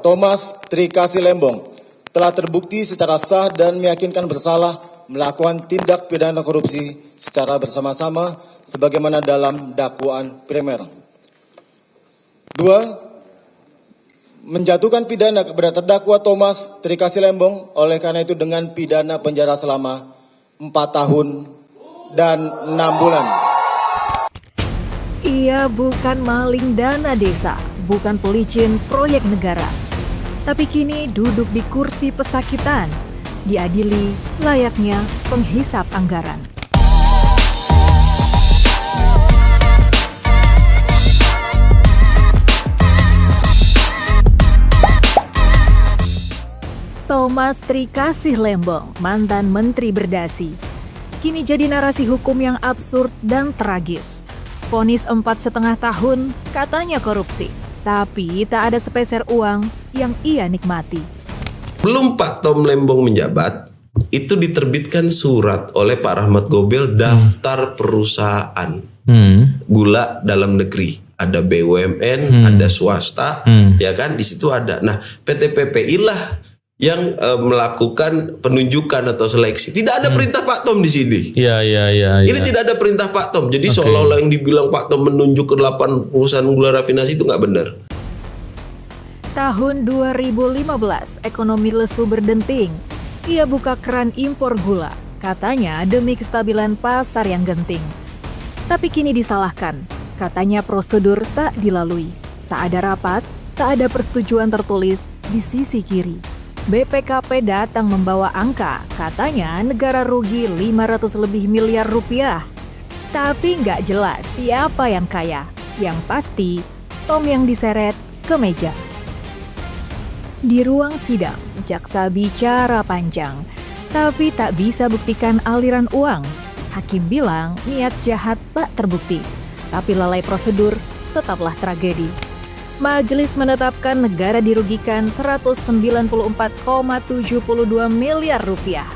Thomas Trikasih Lembong telah terbukti secara sah dan meyakinkan bersalah melakukan tindak pidana korupsi secara bersama-sama sebagaimana dalam dakwaan primer. 2. Menjatuhkan pidana kepada terdakwa Thomas Trikasih Lembong oleh karena itu dengan pidana penjara selama 4 tahun dan 6 bulan. Ia bukan maling dana desa, bukan pelicin proyek negara. Tapi kini duduk di kursi pesakitan, diadili layaknya penghisap anggaran. Thomas Trikasih Lembong, mantan Menteri Berdasi, kini jadi narasi hukum yang absurd dan tragis. Vonis 4,5 tahun, katanya korupsi, tapi tak ada sepeser uang yang ia nikmati. Belum Pak Tom Lembong menjabat, itu diterbitkan surat oleh Pak Rahmat Gobel daftar perusahaan gula dalam negeri. Ada BUMN, ada swasta, ya kan? Di situ ada. Nah, PT PPI lah yang melakukan penunjukan atau seleksi. Tidak ada perintah Pak Tom di sini. Iya. Ini tidak ada perintah Pak Tom. Jadi seolah-olah yang dibilang Pak Tom menunjuk ke 8 perusahaan gula rafinasi itu nggak benar. Tahun 2015, ekonomi lesu berdenting. Ia buka keran impor gula, katanya demi kestabilan pasar yang genting. Tapi kini disalahkan, katanya prosedur tak dilalui. Tak ada rapat, tak ada persetujuan tertulis di sisi kiri. BPKP datang membawa angka, katanya negara rugi 500 lebih miliar rupiah. Tapi nggak jelas siapa yang kaya. Yang pasti, Tom yang diseret ke meja. Di ruang sidang, jaksa bicara panjang, tapi tak bisa buktikan aliran uang. Hakim bilang niat jahat tak terbukti, tapi lalai prosedur tetaplah tragedi. Majelis menetapkan negara dirugikan 194,72 miliar rupiah.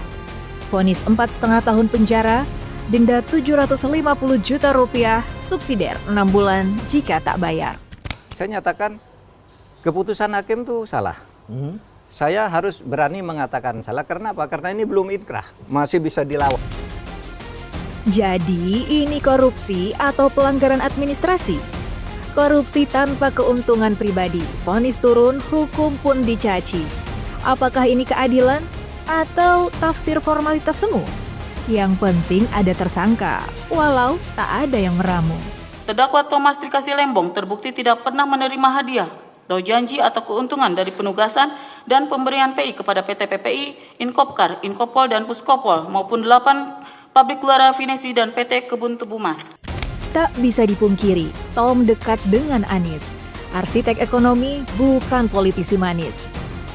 Vonis 4,5 tahun penjara, denda 750 juta rupiah, subsidiar 6 bulan jika tak bayar. Saya nyatakan keputusan hakim itu salah. Saya harus berani mengatakan salah. Karena apa? Karena ini belum inkrah, masih bisa dilawan. Jadi ini korupsi atau pelanggaran administrasi? Korupsi tanpa keuntungan pribadi, vonis turun, hukum pun dicaci. Apakah ini keadilan atau tafsir formalitas semu? Yang penting ada tersangka, walau tak ada yang meramu. Terdakwa Thomas Trikasih Lembong terbukti tidak pernah menerima hadiah, atau janji atau keuntungan dari penugasan dan pemberian PI kepada PT PPI, Inkopkar, Inkopol, dan Puskopol maupun 8 pabrik gula rafinasi dan PT Kebun Tebu Mas. Tak bisa dipungkiri, Tom dekat dengan Anies. Arsitek ekonomi bukan politisi manis.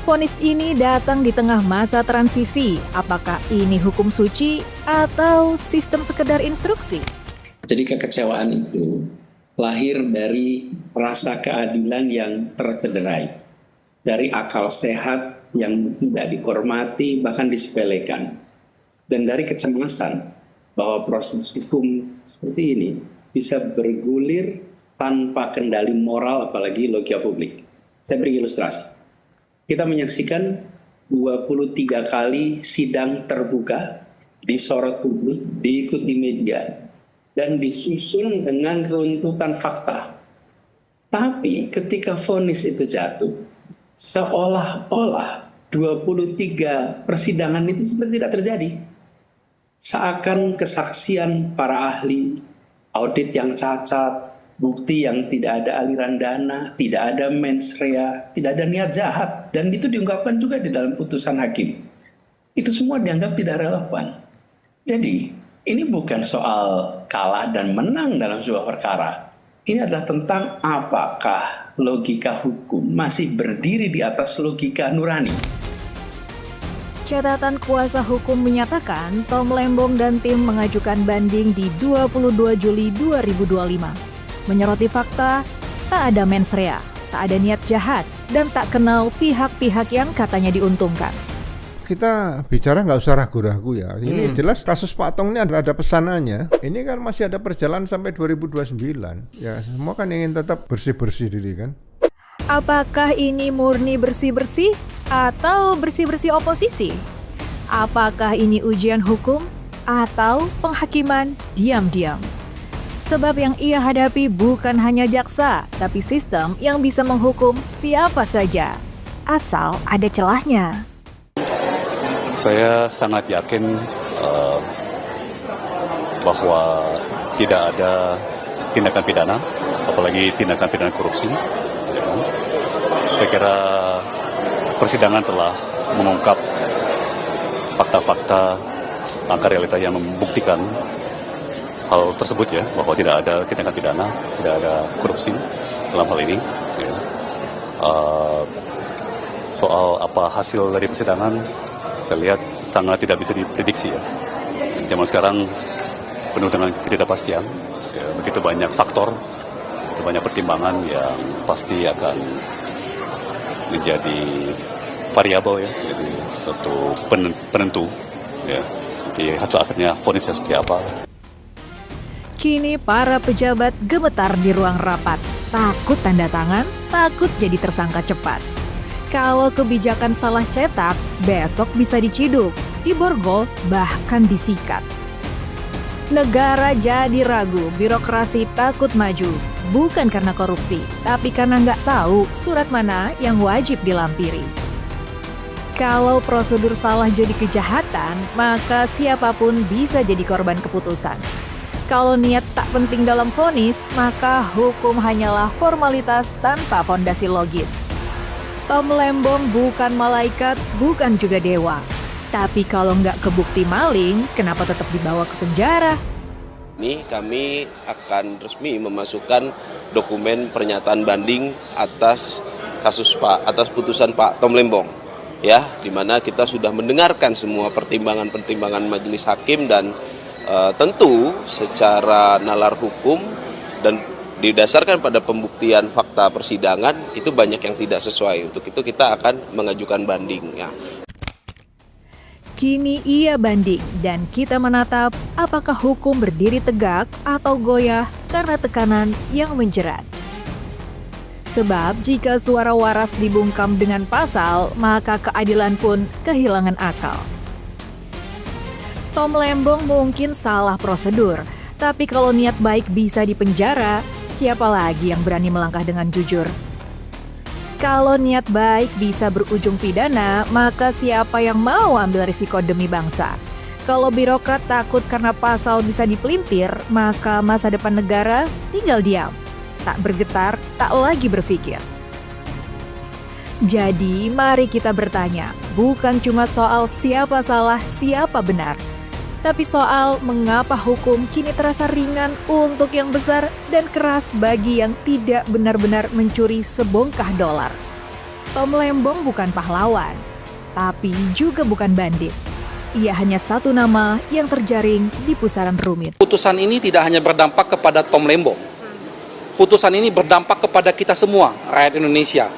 Vonis ini datang di tengah masa transisi. Apakah ini hukum suci atau sistem sekedar instruksi? Jadi kekecewaan itu lahir dari rasa keadilan yang tercederai. Dari akal sehat yang tidak dihormati, bahkan disepelekan. Dan dari kecemasan bahwa proses hukum seperti ini bisa bergulir tanpa kendali moral, apalagi logika publik. Saya beri ilustrasi. Kita menyaksikan 23 kali sidang terbuka, disorot publik, diikuti media, dan disusun dengan runtutan fakta. Tapi ketika vonis itu jatuh, seolah-olah 23 persidangan itu seperti tidak terjadi. Seakan kesaksian para ahli, audit yang cacat, bukti yang tidak ada aliran dana, tidak ada mens rea, tidak ada niat jahat. Dan itu diungkapkan juga di dalam putusan hakim. Itu semua dianggap tidak relevan. Jadi, ini bukan soal kalah dan menang dalam sebuah perkara. Ini adalah tentang apakah logika hukum masih berdiri di atas logika nurani. Catatan kuasa hukum menyatakan Tom Lembong dan tim mengajukan banding di 22 Juli 2025. Menyoroti fakta, tak ada mens rea, tak ada niat jahat, dan tak kenal pihak-pihak yang katanya diuntungkan. Kita bicara nggak usah ragu-ragu ya. Ini jelas kasus Pak Tong ini ada pesanannya. Ini kan masih ada perjalanan sampai 2029. Ya semua kan ingin tetap bersih-bersih diri kan. Apakah ini murni bersih-bersih atau bersih-bersih oposisi? Apakah ini ujian hukum atau penghakiman diam-diam? Sebab yang ia hadapi bukan hanya jaksa, tapi sistem yang bisa menghukum siapa saja, asal ada celahnya. Saya sangat yakin bahwa tidak ada tindakan pidana, apalagi tindakan pidana korupsi. Saya kira persidangan telah mengungkap fakta-fakta, angka realita yang membuktikan hal tersebut ya, bahwa tidak ada tindakan pidana, tidak ada korupsi dalam hal ini. Ya. Soal apa hasil dari persidangan, saya lihat sangat tidak bisa diprediksi ya. Zaman sekarang penuh dengan ketidakpastian, ya, begitu banyak faktor, begitu banyak pertimbangan yang pasti akan menjadi variabel ya, jadi suatu penentu ya. Jadi hasil akhirnya vonisnya seperti apa. Kini para pejabat gemetar di ruang rapat, takut tanda tangan, takut jadi tersangka cepat. Kalau kebijakan salah cetak, besok bisa diciduk, diborgol, bahkan disikat. Negara jadi ragu, birokrasi takut maju, bukan karena korupsi, tapi karena nggak tahu surat mana yang wajib dilampiri. Kalau prosedur salah jadi kejahatan, maka siapapun bisa jadi korban keputusan. Kalau niat tak penting dalam vonis, maka hukum hanyalah formalitas tanpa fondasi logis. Tom Lembong bukan malaikat, bukan juga dewa. Tapi kalau nggak kebukti maling, kenapa tetap dibawa ke penjara? Ini kami akan resmi memasukkan dokumen pernyataan banding atas putusan Pak Tom Lembong, ya, di mana kita sudah mendengarkan semua pertimbangan-pertimbangan majelis hakim dan tentu secara nalar hukum dan didasarkan pada pembuktian fakta persidangan itu banyak yang tidak sesuai. Untuk itu kita akan mengajukan banding. Ya. Kini ia banding dan kita menatap apakah hukum berdiri tegak atau goyah karena tekanan yang menjerat. Sebab jika suara waras dibungkam dengan pasal, maka keadilan pun kehilangan akal. Tom Lembong mungkin salah prosedur, tapi kalau niat baik bisa dipenjara, siapa lagi yang berani melangkah dengan jujur? Kalau niat baik bisa berujung pidana, maka siapa yang mau ambil risiko demi bangsa? Kalau birokrat takut karena pasal bisa dipelintir, maka masa depan negara tinggal diam. Tak bergetar, tak lagi berpikir. Jadi mari kita bertanya, bukan cuma soal siapa salah, siapa benar, tapi soal mengapa hukum kini terasa ringan untuk yang besar dan keras bagi yang tidak benar-benar mencuri sebongkah dolar. Tom Lembong bukan pahlawan, tapi juga bukan bandit. Ia hanya satu nama yang terjaring di pusaran rumit. Putusan ini tidak hanya berdampak kepada Tom Lembong. Putusan ini berdampak kepada kita semua, rakyat Indonesia.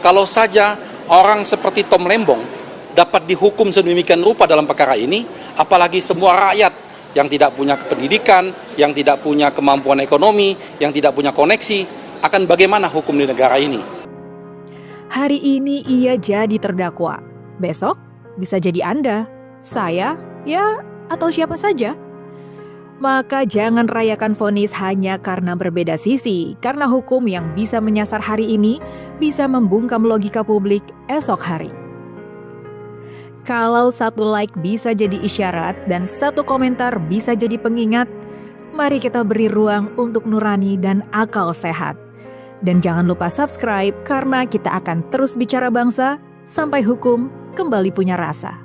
Kalau saja orang seperti Tom Lembong dapat dihukum sedemikian rupa dalam perkara ini, apalagi semua rakyat yang tidak punya pendidikan, yang tidak punya kemampuan ekonomi, yang tidak punya koneksi, akan bagaimana hukum di negara ini? Hari ini ia jadi terdakwa, besok bisa jadi Anda, saya, ya atau siapa saja. Maka jangan rayakan vonis hanya karena berbeda sisi, karena hukum yang bisa menyasar hari ini bisa membungkam logika publik esok hari. Kalau satu like bisa jadi isyarat dan satu komentar bisa jadi pengingat, mari kita beri ruang untuk nurani dan akal sehat. Dan jangan lupa subscribe karena kita akan terus bicara bangsa sampai hukum kembali punya rasa.